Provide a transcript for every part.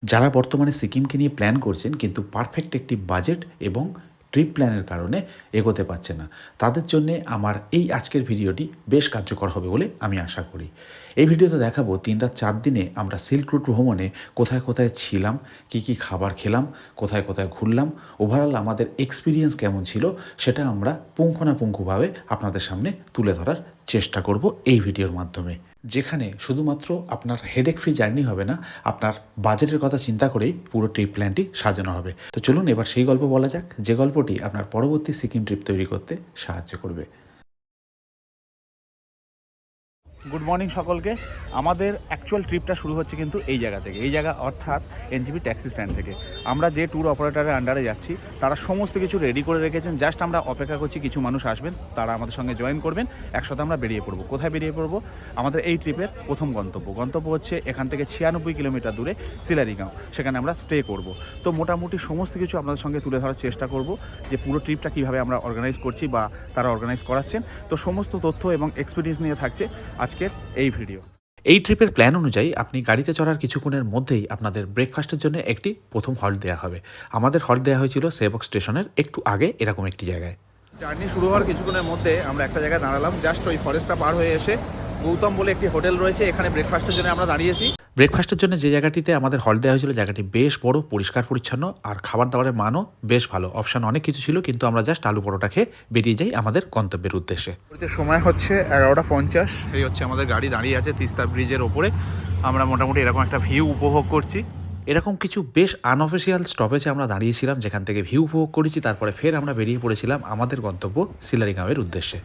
যারা বর্তমানে সিকিমকে নিয়ে প্ল্যান করছেন কিন্তু পারফেক্ট একটি বাজেট এবং ট্রিপ প্ল্যানের কারণে এগোতে পারছে না, তাদের জন্যে আমার এই আজকের ভিডিওটি বেশ কার্যকর হবে বলে আমি আশা করি। এই ভিডিওতে দেখাবো ৩ রাত ৪ দিনে আমরা সিল্ক রুট ভ্রমণে কোথায় কোথায় ছিলাম, কী কী খাবার খেলাম, কোথায় কোথায় ঘুরলাম, ওভারঅল আমাদের এক্সপিরিয়েন্স কেমন ছিল সেটা আমরা পুঙ্খানুপুঙ্খভাবে আপনাদের সামনে তুলে ধরার চেষ্টা করব এই ভিডিওর মাধ্যমে। যেখানে শুধুমাত্র আপনার হেডেক ফ্রি জার্নি হবে না, আপনার বাজেটের কথা চিন্তা করেই পুরো ট্রিপ প্ল্যানটি সাজানো হবে। তো চলুন এবার সেই গল্প বলা যাক, যে গল্পটি আপনার পরবর্তী সিকিম ট্রিপ তৈরি করতে সাহায্য করবে। গুড মর্নিং সকলকে। আমাদের অ্যাকচুয়াল ট্রিপটা শুরু হচ্ছে কিন্তু এই জায়গা থেকে, এই জায়গা অর্থাৎ এনজিপি ট্যাক্সি স্ট্যান্ড থেকে। আমরা যে ট্যুর অপারেটরের আন্ডারে যাচ্ছি তারা সমস্ত কিছু রেডি করে রেখেছেন, জাস্ট আমরা অপেক্ষা করছি কিছু মানুষ আসবেন, তারা আমাদের সঙ্গে জয়েন করবেন, একসাথে আমরা বেরিয়ে পড়বো। কোথায় বেরিয়ে পড়বো? আমাদের এই ট্রিপের প্রথম গন্তব্য হচ্ছে এখান থেকে 96 কিলোমিটার দূরে সিলারিগাঁও, সেখানে আমরা স্টে করব। তো মোটামুটি সমস্ত কিছু আপনাদের সঙ্গে তুলে ধরার চেষ্টা করব, যে পুরো ট্রিপটা কীভাবে আমরা অর্গানাইজ করছি বা তারা অর্গানাইজ করাচ্ছেন। তো সমস্ত তথ্য এবং এক্সপিরিয়েন্স নিয়ে থাকছে আজকের এই ভিডিও। এই ট্রিপের প্ল্যান অনুযায়ী আপনি গাড়িতে চড়ার কিছুক্ষণের মধ্যেই আপনাদের ব্রেকফাস্টের জন্য একটি প্রথম হল্ট দেওয়া হবে। আমাদের হল্ট দেওয়া হয়েছিল সেবক স্টেশনের একটু আগে এরকম একটি জায়গায়। জার্নি শুরু হওয়ার কিছুক্ষণের মধ্যে আমরা একটা জায়গায় দাঁড়ালাম, জাস্ট ওই ফরেস্টটা পার হয়ে এসে গৌতম বলে একটি হোটেল রয়েছে, এখানে ব্রেকফাস্টের জন্য আমরা দাঁড়িয়েছি। ব্রেকফাস্টের জন্য যে জায়গাটিতে আমাদের হল্ট দেওয়া হয়েছিল, জায়গাটি বেশ বড়, পরিষ্কার পরিচ্ছন্ন, আর খাবার দাবারের মানও বেশ ভালো। অপশান অনেক কিছু ছিল, কিন্তু আমরা জাস্ট আলু পরোটা খেয়ে বেরিয়ে যাই আমাদের গন্তব্যের উদ্দেশ্যে। সময় হচ্ছে 11:50। এই হচ্ছে আমাদের গাড়ি দাঁড়িয়ে আছে তিস্তা ব্রিজের ওপরে। আমরা মোটামুটি এরকম একটা ভিউ উপভোগ করছি। এরকম কিছু বেশ আনঅফিসিয়াল স্টপেজে আমরা দাঁড়িয়েছিলাম, যেখান থেকে ভিউ উপভোগ করেছি। তারপরে ফের আমরা বেরিয়ে পড়েছিলাম আমাদের গন্তব্য সিলারিগাঁওয়ের উদ্দেশ্যে।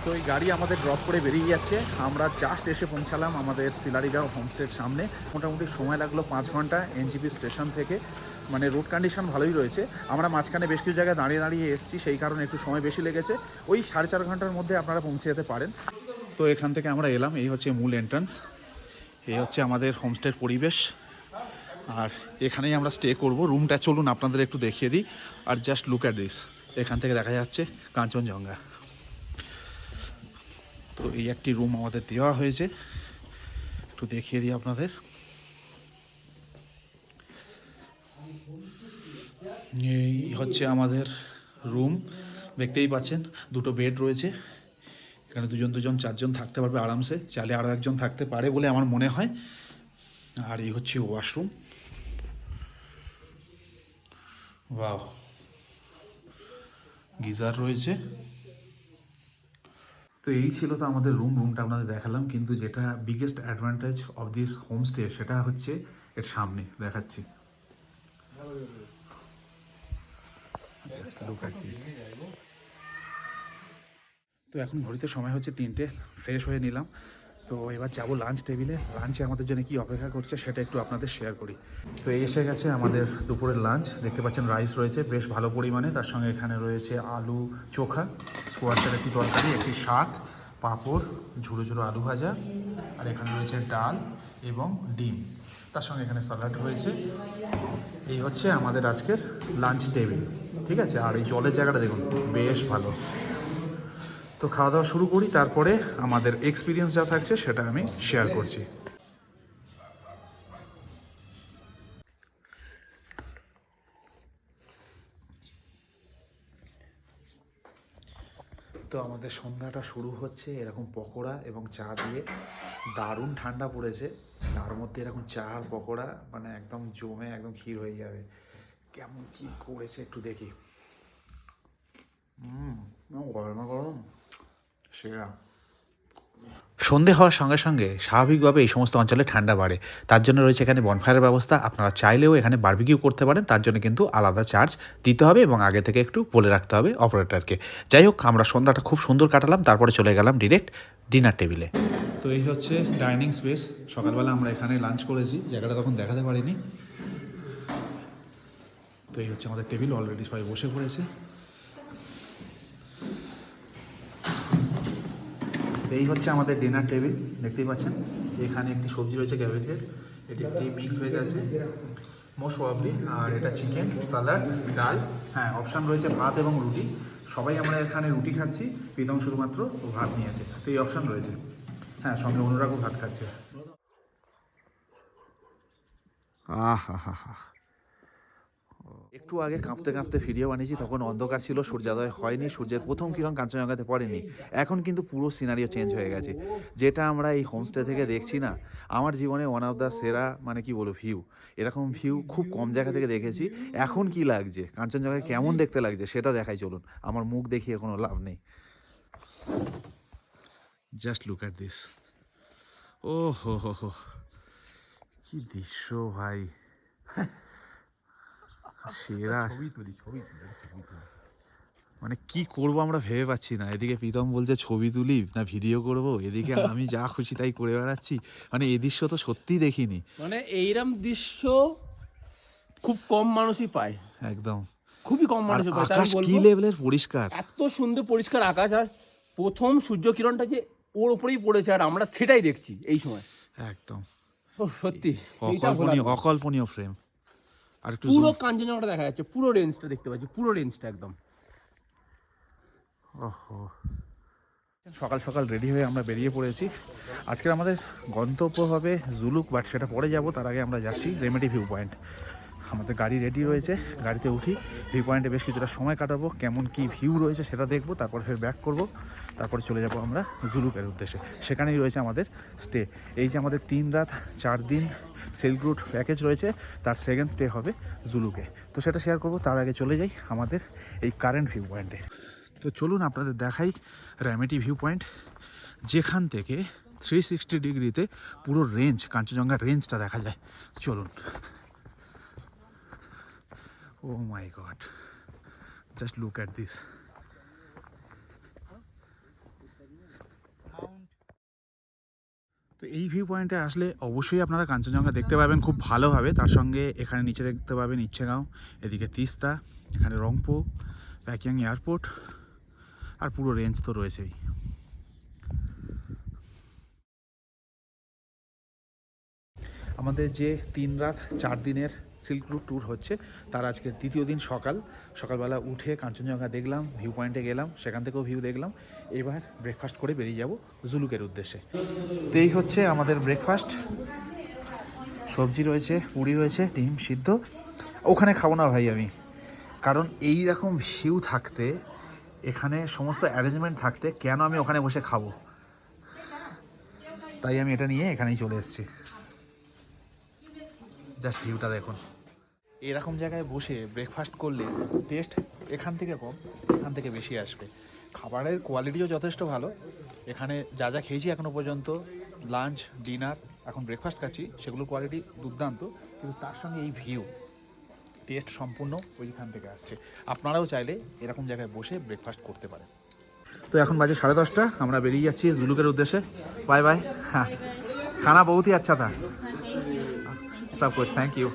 তো এই গাড়ি আমাদের ড্রপ করে বেরিয়ে যাচ্ছে। আমরা জাস্ট এসে পৌঁছালাম আমাদের সিলারিগাঁও হোমস্টের সামনে। মোটামুটি সময় লাগলো 5 ঘন্টা এনজিপি স্টেশন থেকে। মানে রোড কন্ডিশন ভালোই রয়েছে। আমরা মাঝখানে বেশ কিছু জায়গায় দাঁড়িয়ে দাঁড়িয়ে এসেছি, সেই কারণে একটু সময় বেশি লেগেছে। ওই 4.5 ঘন্টার মধ্যে আপনারা পৌঁছে যেতে পারেন। তো এখান থেকে আমরা এলাম, এই হচ্ছে মূল এন্ট্রান্স, এই হচ্ছে আমাদের হোমস্টের পরিবেশ, আর এখানেই আমরা স্টে করব। রুমটা চলুন আপনাদের একটু দেখিয়ে দিই। আর জাস্ট লুক অ্যাট দিস, এখান থেকে দেখা যাচ্ছে কাঞ্চনজঙ্ঘা। তো এই একটি রুম আমাদের দেওয়া হয়েছে, একটু দেখিয়ে দিই আপনাদের। এই হচ্ছে আমাদের রুম, দেখতেই পাচ্ছেন দুটো বেড রয়েছে। এখানে দুজন 4জন থাকতে পারবে আরামসে, চাইলে আরও একজন থাকতে পারে বলে আমার মনে হয়। আর এই হচ্ছে ওয়াশরুম। ওয়াও, গিজার রয়েছে। তো এই ছিল তো আমাদের রুমটা আপনাদের দেখালাম, কিন্তু যেটা biggest advantage of this homestay সেটা হচ্ছে এর সামনে দেখাচ্ছি। তো এখন ঘড়িতে সময় হচ্ছে 3টে, ফ্রেশ হয়ে নিলাম। তো এবার যাবো লাঞ্চ টেবিলে। লাঞ্চে আমাদের জন্য কি অপেক্ষা করছে সেটা একটু আপনাদের শেয়ার করি। তো এসে গেছে আমাদের দুপুরের লাঞ্চ। দেখতে পাচ্ছেন রাইস রয়েছে বেশ ভালো পরিমাণে, তার সঙ্গে এখানে রয়েছে আলু চোখা, স্কোয়াশের একটি তরকারি, একটি শাক, পাঁপড়, ঝুড়ো ঝুড়ো আলু ভাজা, আর এখানে রয়েছে ডাল এবং ডিম, তার সঙ্গে এখানে স্যালাড রয়েছে। এই হচ্ছে আমাদের আজকের লাঞ্চ টেবিল, ঠিক আছে। আর এই জলের জায়গাটা দেখুন বেশ ভালো। তো খাওয়া দাওয়া শুরু করি, তারপরে আমাদের এক্সপিরিয়েন্স যা থাকছে সেটা আমি শেয়ার করছি। তো আমাদের সন্ধ্যাটা শুরু হচ্ছে এরকম পকোড়া এবং চা দিয়ে। দারুণ ঠান্ডা পড়েছে, তার মধ্যে এরকম চা আর পকোড়া, মানে একদম জমে একদম ক্ষীর হয়ে যাবে। কেমন কি করেছে একটু দেখি। গরম গরম সেরা। সন্ধে হওয়ার সঙ্গে সঙ্গে স্বাভাবিকভাবে এই সমস্ত অঞ্চলে ঠান্ডা বাড়ে, তার জন্য রয়েছে এখানে বনফায়ারের ব্যবস্থা। আপনারা চাইলেও এখানে বারবিকিউ করতে পারেন, তার জন্য কিন্তু আলাদা চার্জ দিতে হবে এবং আগে থেকে একটু বলে রাখতে হবে অপারেটরকে। যাই হোক, আমরা সন্ধ্যাটা খুব সুন্দর কাটালাম, তারপরে চলে গেলাম ডিরেক্ট ডিনার টেবিলে। তো এই হচ্ছে ডাইনিং স্পেস। সকালবেলা আমরা এখানে লাঞ্চ করেছি, জায়গাটা তখন দেখাতে পারিনি। তো এই হচ্ছে আমাদের টেবিল, অলরেডি সবাই বসে পড়েছে। এই হচ্ছে আমাদের ডিনার টেবিল, দেখতেই পাচ্ছেন। এখানে একটি সবজি রয়েছে ক্যাবেজের, এটি একটি মিক্স ভেজ আছে মোস্ট প্রবাবলি, আর এটা চিকেন, স্যালাড, ডাল, হ্যাঁ অপশান রয়েছে ভাত এবং রুটি। সবাই আমরা এখানে রুটি খাচ্ছি, প্রীতম শুধুমাত্র ও ভাত নিয়েছে, তো এই অপশান রয়েছে। হ্যাঁ, সঙ্গে অনুরাগও ভাত খাচ্ছে। আহা হা হা। একটু আগে কাঁপতে কাঁপতে ভিডিও বানিয়েছি, তখন অন্ধকার ছিল, সূর্যোদয় হয়নি, সূর্যের প্রথম কিরণ কাঞ্চনজঙ্ঘাতে পড়েনি। এখন কিন্তু পুরো সিনারিও চেঞ্জ হয়ে গেছে। যেটা আমরা এই হোমস্টে থেকে দেখছি না, আমার জীবনে ওয়ান অফ দ্য সেরা, মানে কি বলবো, ভিউ। এরকম ভিউ খুব কম জায়গা থেকে দেখেছি। এখন কি লাগছে, কাঞ্চনজঙ্ঘায় কেমন দেখতে লাগছে সেটা দেখাই, চলুন। আমার মুখ দেখিয়ে কোনো লাভ নেই। Just look at this. ও হো হো হো, কি দৃশ্য ভাই, সেরা। মানে কি করব আমরা ভেবে পাচ্ছি না। এদিকে প্রীতম বলছে ছবি তুলি না ভিডিও করব, এদিকে আমি যা খুশি তাই করে বেড়াচ্ছি। মানে এই দৃশ্য তো সত্যিই দেখিনি। মানে এইরকম দৃশ্য খুব কম মানুষই পায়, একদম খুবই কম মানুষই পায়। তাই আকাশ আমি কি বলবো লেভেলের পরিষ্কার, এত সুন্দর পরিষ্কার আকাশ, আর প্রথম সূর্য কিরণটা যে ওর উপরেই পড়েছে আর আমরা সেটাই দেখছি এই সময়। একদম ও সত্যি এইটা অকল্পনীয়, ভোলার অকল্পনীয় ফ্রেম। আর একটু পুরো কাঞ্চনজঙ্ঘাটা দেখা যাচ্ছে, পুরো রেঞ্জটা দেখতে পাচ্ছি, পুরো রেঞ্জটা একদম। ওহো, সকাল সকাল রেডি হয়ে আমরা বেরিয়ে পড়েছি। আজকে আমাদের গন্তব্য হবে জুলুক, বাট সেটা পরে যাব। তার আগে আমরা যাচ্ছি রেমেডি ভিউ পয়েন্ট। আমাদের গাড়ি রেডি রয়েছে, গাড়িতে উঠি, ভিউ পয়েন্টে বেশ কিছুটা সময় কাটাবো, কেমন কি ভিউ রয়েছে সেটা দেখবো, তারপর ফের ব্যাক করব, তারপরে চলে যাব আমরা জুলুকের উদ্দেশ্যে। সেখানেই রয়েছে আমাদের স্টে। এই যে আমাদের 3 রাত 4 দিন সিল্ক রুট প্যাকেজ রয়েছে, তার সেকেন্ড স্টে হবে জুলুকে। তো সেটা শেয়ার করব, তার আগে চলে যাই আমাদের এই কারেন্ট ভিউ পয়েন্টে। তো চলুন আপনাদের দেখাই রেমেডি ভিউ পয়েন্ট, যেখান থেকে 360 ডিগ্রিতে পুরো রেঞ্জ, কাঞ্চনজঙ্ঘার রেঞ্জটা দেখা যায়। চলুন। Oh my god, just look at this. তো এই ভিউ পয়েন্টে আসলে অবশ্যই আপনারা কাঞ্চনজঙ্ঘা দেখতে পাবেন খুব ভালোভাবে। তার সঙ্গে এখানে নিচে দেখতে পাবেন ইচ্ছেগাঁও, এদিকে তিস্তা, এখানে রংপো, প্যাকিয়াং এয়ারপোর্ট, আর পুরো রেঞ্জ তো রয়েছেই। আমাদের যে 3 রাত 4 দিনের সিল্ক রুট ট্যুর হচ্ছে, তার আজকে দ্বিতীয় দিন সকালবেলা উঠে কাঞ্চনজঙ্ঘা দেখলাম, ভিউ পয়েন্টে গেলাম, সেখান থেকেও ভিউ দেখলাম। এবার ব্রেকফাস্ট করে বেরিয়ে যাব জুলুকের উদ্দেশ্যে। তো এই হচ্ছে আমাদের ব্রেকফাস্ট। সবজি রয়েছে, পুরি রয়েছে, ডিম সিদ্ধ। ওখানে খাবো না ভাই আমি, কারণ এই রকম ভিউ থাকতে, এখানে সমস্ত অ্যারেঞ্জমেন্ট থাকতে কেন আমি ওখানে বসে খাবো, তাই আমি এটা নিয়ে এখানেই চলে এসেছি। জাস্ট ভিউটা দেখুন। এরকম জায়গায় বসে ব্রেকফাস্ট করলে টেস্ট এখান থেকে কম, এখান থেকে বেশি আসবে। খাবারের কোয়ালিটিও যথেষ্ট ভালো। এখানে যা যা খেয়েছি এখনও পর্যন্ত, লাঞ্চ, ডিনার, এখন ব্রেকফাস্ট খাচ্ছি, সেগুলোর কোয়ালিটি দুর্দান্ত। কিন্তু তার সঙ্গে এই ভিউ, টেস্ট সম্পূর্ণ ওইখান থেকে আসছে। আপনারাও চাইলে এরকম জায়গায় বসে ব্রেকফাস্ট করতে পারেন। তো এখন বাজে 10:30, আমরা বেরিয়ে যাচ্ছি জুলুকের উদ্দেশ্যে। Bye bye. হ্যাঁ, খানা বহুত হি আচ্ছা থা, সব কুছ, থ্যাংক ইউ।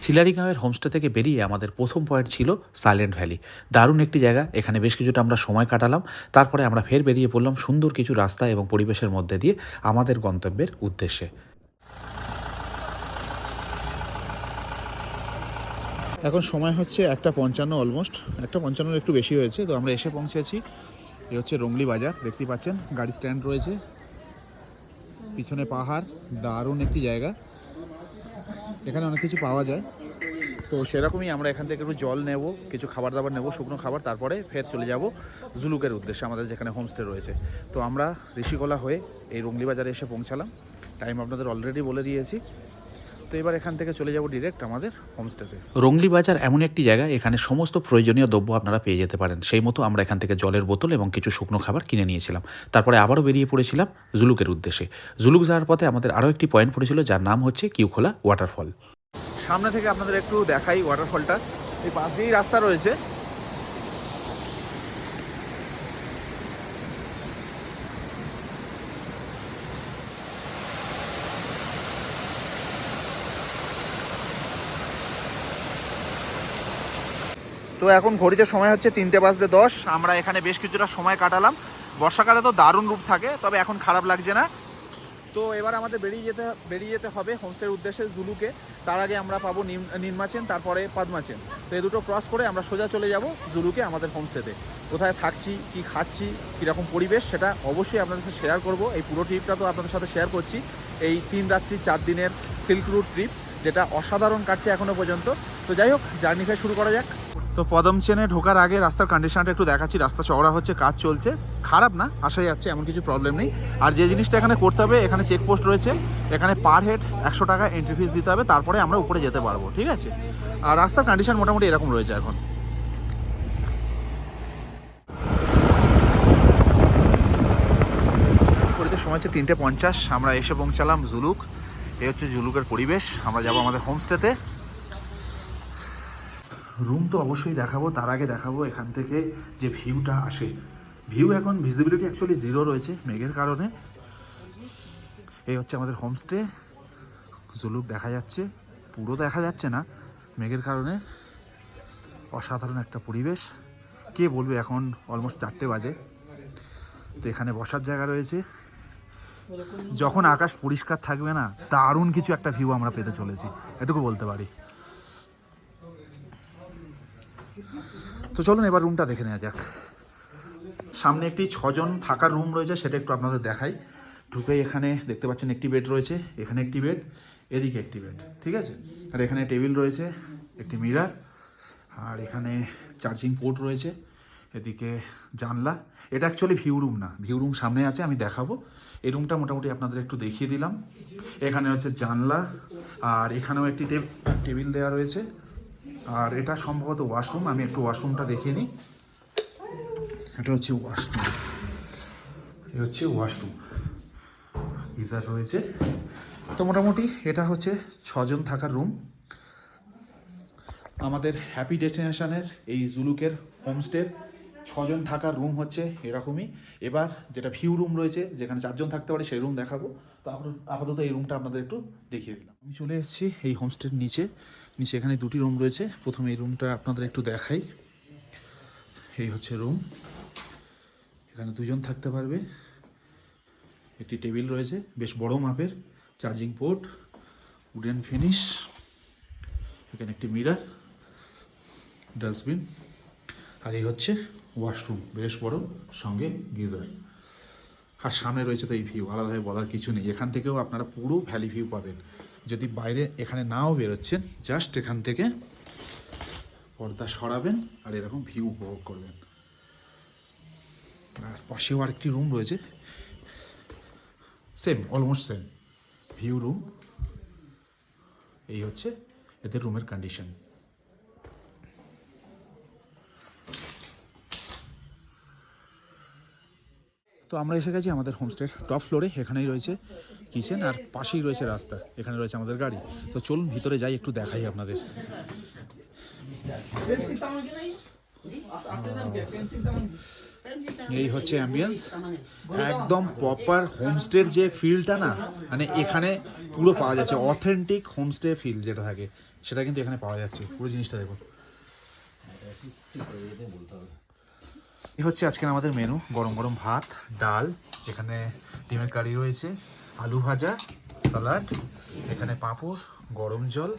চিলারিগাঁওয়ের হোমস্টে থেকে বেরিয়ে আমাদের প্রথম পয়েন্ট ছিল সাইলেন্ট ভ্যালি। দারুণ একটি জায়গা, এখানে বেশ কিছুটা আমরা সময় কাটালাম। তারপরে আমরা ফের বেরিয়ে পড়লাম সুন্দর কিছু রাস্তা এবং পরিবেশের মধ্যে দিয়ে আমাদের গন্তব্যের উদ্দেশ্যে। এখন সময় হচ্ছে 1:55, অলমোস্ট 1:55 একটু বেশি হয়েছে। তো আমরা এসে পৌঁছেছি, এই হচ্ছে রংলি বাজার, দেখতেই পাচ্ছেন গাড়ি স্ট্যান্ড রয়েছে, পিছনে পাহাড়, দারুণ একটি জায়গা, এখানে অনেক কিছু পাওয়া যায়। তো সেরকমই আমরা এখান থেকে একটু জল নেব, কিছু খাবার দাবার নেব, শুকনো খাবার, তারপরে ফের চলে যাব জুলুকের উদ্দেশ্যে, আমাদের যেখানে হোমস্টে রয়েছে। তো আমরা ঋষিকোলা হয়ে এই রংলি বাজারে এসে পৌঁছালাম, টাইম আপনাদের অলরেডি বলে দিয়েছি। তো এবার এখান থেকে চলে যাব ডিরেক্ট আমাদের হোমস্টেতে। রংলি বাজার এমন একটি জায়গা, এখানে সমস্ত প্রয়োজনীয় দ্রব্য আপনারা পেয়ে যেতে পারেন। সেই মতো আমরা এখান থেকে জলের বোতল এবং কিছু শুকনো খাবার কিনে নিয়েছিলাম। তারপরে আবারও বেরিয়ে পড়েছিলাম জুলুকের উদ্দেশ্যে। জুলুক যাওয়ার পথে আমাদের আরও একটি পয়েন্ট পড়েছিল, যার নাম হচ্ছে কিউখোলা ওয়াটারফল। সামনে থেকে আপনাদের একটু দেখাই ওয়াটারফলটা, এই পাশ দিয়েই রাস্তা রয়েছে। তো এখন ঘড়িতে সময় হচ্ছে 3:10। আমরা এখানে বেশ কিছুটা সময় কাটালাম। বর্ষাকালে তো দারুণ রূপ থাকে, তবে এখন খারাপ লাগছে না। তো এবার আমাদের বেরিয়ে যেতে হবে হোমস্টের উদ্দেশ্যে জুলুকে। তার আগে আমরা পাবো নিনমাচেন, তারপরে পাদমাচেন। তো এই দুটো ক্রস করে আমরা সোজা চলে যাব জুলুকে আমাদের হোমস্টেতে। কোথায় থাকছি, কি খাচ্ছি, কীরকম পরিবেশ, সেটা অবশ্যই আপনাদের সাথে শেয়ার করব। এই পুরো ট্রিপটা তো আপনাদের সাথে শেয়ার করছি, এই 3 রাত্রি 4 দিনের সিল্ক রুট ট্রিপ, যেটা অসাধারণ কাটছে এখনও পর্যন্ত। তো যাই হোক, জার্নিটা শুরু করা যাক। তো পদমচেনে ঢোকার আগে রাস্তার কন্ডিশনটা একটু দেখাচ্ছি। রাস্তা চওড়া হচ্ছে, কাজ চলছে, খারাপ না, আসা যাচ্ছে, এমন কিছু প্রবলেম নেই। আর যে জিনিসটা এখানে করতে হবে, এখানে চেকপোস্ট রয়েছে, এখানে পার হেড 100 টাকা এন্ট্রি ফিস দিতে হবে, তারপরে আমরা উপরে যেতে পারবো, ঠিক আছে? আর রাস্তার কন্ডিশন মোটামুটি এরকম রয়েছে এখন। সময় হচ্ছে 3:50, আমরা এসে পৌঁছালাম জুলুক। এই হচ্ছে জুলুকের পরিবেশ। আমরা যাব আমাদের হোমস্টেতে। রুম তো অবশ্যই দেখাবো, তার আগে দেখাবো এখান থেকে যে ভিউটা আসে। ভিউ এখন ভিজিবিলিটি অ্যাকচুয়ালি 0 রয়েছে মেঘের কারণে। এই হচ্ছে আমাদের হোমস্টে। জুলুক দেখা যাচ্ছে, পুরো দেখা যাচ্ছে না মেঘের কারণে। অসাধারণ একটা পরিবেশ, কে বলবে। এখন অলমোস্ট 4টে বাজে। তো এখানে বসার জায়গা রয়েছে। যখন আকাশ পরিষ্কার থাকবে না, দারুণ কিছু একটা ভিউ আমরা পেতে চলেছি, এটুকু বলতে পারি। তো চলুন এবার রুমটা দেখে নেওয়া যাক। সামনে একটি 6 জন থাকার রুম রয়েছে, সেটা একটু আপনাদের দেখাই। ঢুকেই এখানে দেখতে পাচ্ছেন একটি বেড রয়েছে, এখানে একটি বেড, এদিকে একটি বেড, ঠিক আছে? আর এখানে টেবিল রয়েছে, একটি মিরর, আর এখানে চার্জিং পোর্ট রয়েছে, এদিকে জানলা। এটা অ্যাকচুয়ালি ভিউ রুম না, ভিউ রুম সামনে আছে, আমি দেখাবো। এই রুমটা মোটামুটি আপনাদের একটু দেখিয়ে দিলাম। এখানে হচ্ছে জানলা, আর এখানেও একটি টেবিল দেওয়া রয়েছে। আর এটা সম্ভবত ওয়াশরুম, আমি একটু ওয়াশরুমটা দেখিয়ে নিই। এটা হচ্ছে ওয়াশরুম, এ হচ্ছে ওয়াশরুম, গিজার রয়েছে। তো মোটামুটি এটা হচ্ছে 6 জন থাকার রুম। আমাদের হ্যাপি ডেস্টিনেশনের এই জুলুকের হোমস্টের 6 জন থাকার রুম হচ্ছে এরকমই। এবার যেটা ভিউ রুম রয়েছে, যেখানে 4 জন থাকতে পারে, সেই রুম দেখাবো। তো আপাতত এই রুমটা আপনাদের একটু দেখিয়ে দিলাম। আমি চলে এসেছি এই হোমস্টের নিচে এখানে 2টি রুম রয়েছে। প্রথমে এই রুমটা আপনাদের একটু দেখাই। এই হচ্ছে রুম, এখানে 2 জন থাকতে পারবে। একটি টেবিল রয়েছে, বেশ বড় মাপের, চার্জিং পোর্ট, উডেন ফিনিশ, এখানে একটি মিরর, ডাস্টবিন, আর এই হচ্ছে ওয়াশরুম, বেশ বড়, সঙ্গে গিজার। আর সামনে রয়েছে তো এই ভিউ, আলাদাভাবে বলার কিছু নেই। এখান থেকেও আপনারা পুরো ভ্যালি ভিউ পাবেন। যদি বাইরে এখানে নাও বেরোচ্ছেন, জাস্ট এখান থেকে পর্দা সরাবেন আর এরকম ভিউ উপভোগ করবেন। আর পাশেও আরেকটি রুম রয়েছে, same, almost same view room. এই হচ্ছে এদের রুমের কন্ডিশন। তো আমরা এসে গেছি আমাদের হোমস্টের টপ ফ্লোরে। এখানেই রয়েছে কিচেন, আর পাশেই রয়েছে রাস্তা, এখানে রয়েছে আমাদের গাড়ি। তো চলুন ভিতরে যাই, একটু দেখাই আপনাদের। এই হচ্ছে অ্যাম্বিয়েন্স, একদম প্রপার হোমস্টের যে ফিলটা না, মানে এখানে পুরো পাওয়া যাচ্ছে। অথেন্টিক হোমস্টে ফিল যেটা থাকে, সেটা কিন্তু এখানে পাওয়া যাচ্ছে। পুরো জিনিসটা দেখুন। এই হচ্ছে আজকের আমাদের মেনু। গরম গরম ভাত, ডাল, এখানে ডিমের কারি রয়েছে, আলু ভাজা, স্যালাড, এখানে পাঁপড়, গরম জল,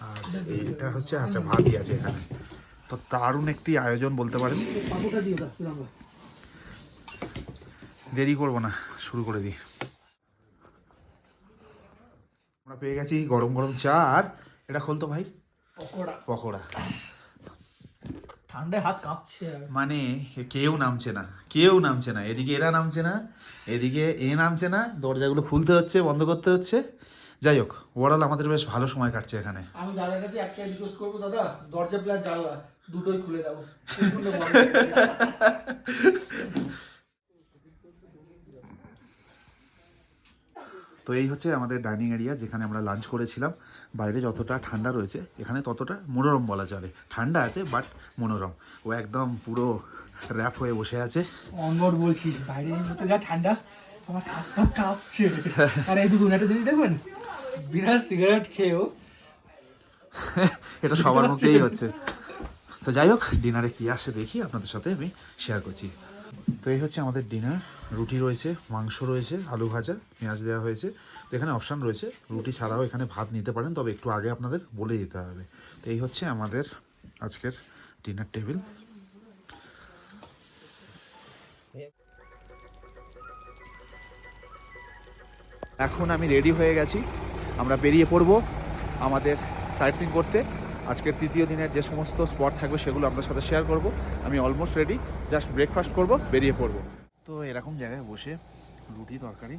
আর এটা হচ্ছে আচ্ছা ভাতই আছে এখানে। তো দারুণ একটি আয়োজন বলতে পারেন। দেরি করবো না, শুরু করে দিই। আমরা পেয়ে গেছি গরম গরম চা, আর এটা খোলতো ভাই, পকোড়া। ঠান্ডায় হাত কাঁপছে, মানে কেউ নামছে না। এদিকে এরা নামছে না, এদিকে এ নামছে না, দরজাগুলো খুলতে হচ্ছে, বন্ধ করতে হচ্ছে। যাই হোক, ওভারঅল আমাদের বেশ ভালো সময় কাটছে এখানে। আমি দাদার কাছে একটাই রিকোয়েস্ট করবো, দাদা দরজা প্লাস জানলা দুটোই খুলে দাও। তো এই হচ্ছে আমাদের ডাইনিং এরিয়া, যেখানে আমরা লাঞ্চ করেছিলাম। বাইরে যতটা ঠান্ডা রয়েছে, এখানে ততটা মনোরম বলা চলে। ঠান্ডা আছে বাট মনোরম। ও একদম পুরো র্যাপ হয়ে বসে আছে। অনবর বলছি, বাইরে এই মুহূর্তে যা ঠান্ডা, আমার হাত পা কাঁপছে। আর এই দুটো একটা জিনিস দেখবেন, বিনা সিগারেট খেয়েও এটা সবার মধ্যেই হচ্ছে। তো যাই হোক, ডিনারে কি আসে দেখি, আপনাদের সাথে আমি শেয়ার করছি। তো এই হচ্ছে আমাদের ডিনার। রুটি রয়েছে, মাংস রয়েছে, আলু ভাজা, পেঁয়াজ দেওয়া হয়েছে। তো এখানে অপশান রয়েছে, রুটি ছাড়াও এখানে ভাত নিতে পারেন, তবে একটু আগে আপনাদের বলে দিতে হবে। তো এই হচ্ছে আমাদের আজকের ডিনার টেবিল। এখন আমি রেডি হয়ে গেছি, আমরা বেরিয়ে পড়ব আমাদের সাইট সিইং করতে। আজকের তৃতীয় দিনের যে সমস্ত স্পট থাকবে সেগুলো আপনাদের সাথে শেয়ার করব। আমি অলমোস্ট রেডি, জাস্ট ব্রেকফাস্ট করব, বেরিয়ে পড়ব। তো এরকম জায়গায় বসে রুটি তরকারি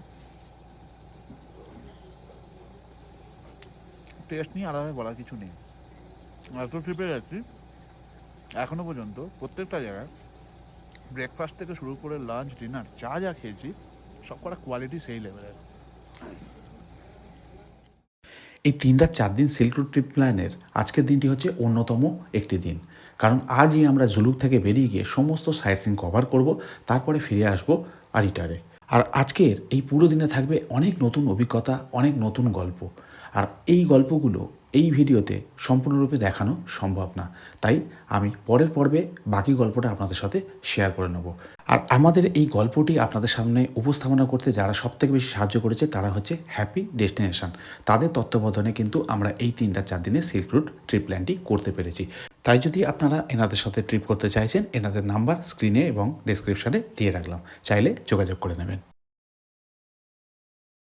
টেস্ট নিয়ে আলাদাভাবে বলার কিছু নেই। এত ট্রিপে যাচ্ছি এখনও পর্যন্ত প্রত্যেকটা জায়গায় ব্রেকফাস্ট থেকে শুরু করে লাঞ্চ, ডিনার যা যা খেয়েছি সব কটা কোয়ালিটি সেই লেভেলের। এই 3-4 দিন সিল্ক রুট ট্রিপ প্ল্যানের আজকের দিনটি হচ্ছে অন্যতম একটি দিন, কারণ আজই আমরা জুলুক থেকে বেরিয়ে গিয়ে সমস্ত সাইট সিইং কভার করব, তারপরে ফিরে আসব আরিটারে। আর আজকের এই পুরো দিনে থাকবে অনেক নতুন অভিজ্ঞতা, অনেক নতুন গল্প। আর এই গল্পগুলো এই ভিডিওতে সম্পূর্ণরূপে দেখানো সম্ভব না, তাই আমি পরের পর্বে বাকি গল্পটা আপনাদের সাথে শেয়ার করে নেব। আর আমাদের এই গল্পটি আপনাদের সামনে উপস্থাপনা করতে যারা সবথেকে বেশি সাহায্য করেছে তারা হচ্ছে হ্যাপি ডেস্টিনেশন। তাদের তত্ত্বাবধানে কিন্তু আমরা এই 3-4 দিনের সিল্ক রুট ট্রিপ প্ল্যানটি করতে পেরেছি। তাই যদি আপনারা এনাদের সাথে ট্রিপ করতে চাইছেন, এনাদের নাম্বার স্ক্রিনে এবং ডেসক্রিপশানে দিয়ে রাখলাম, চাইলে যোগাযোগ করে নেবেন।